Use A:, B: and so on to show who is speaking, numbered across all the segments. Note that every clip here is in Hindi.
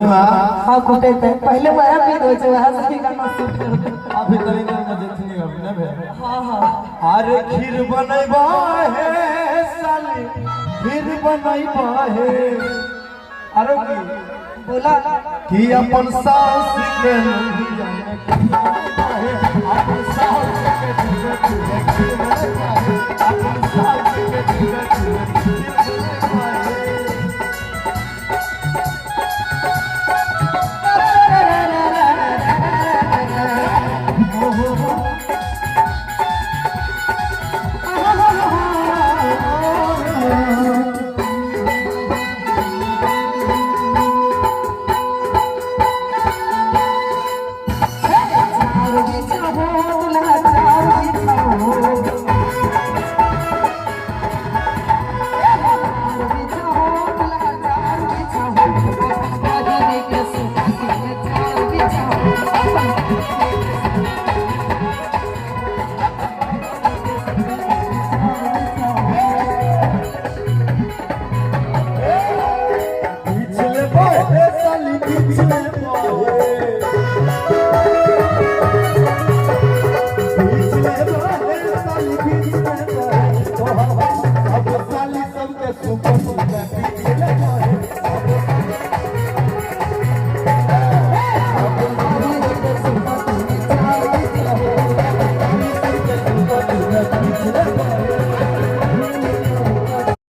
A: हाँ कुटे थे पहले मैं भी दो जो है सही गाना शूट कर
B: अभी तरी देर में देखनी है ना बे।
A: हाँ हाँ
B: अरे खीर बनैबा है साली खीर बनैबा है। अरे की
A: बोला
B: कि अपन सास के नंदिया में खिलाता है अपन सास के खीर बनैबा है अपन सास के खीर बनैबा है।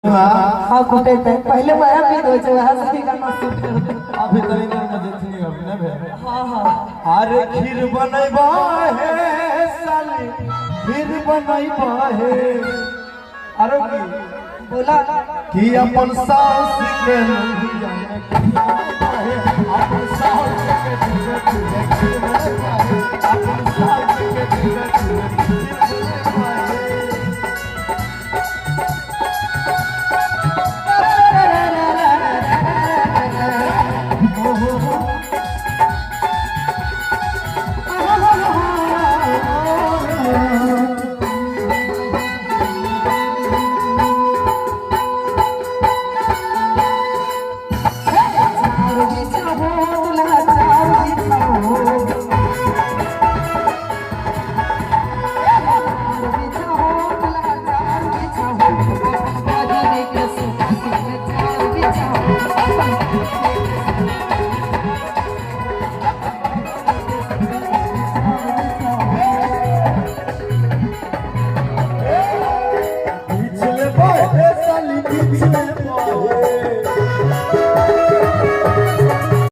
A: हाँ कुटे थे पहले मैं भी दो जो है सही गाना शूट कर
B: अभी तरी देर में देखनी है ना बे।
A: हाँ हाँ
B: अरे खीर बनैबा है साली खीर बनैबा है। अरे की
A: बोला
B: कि अपन सास के नंदिया में खिलाता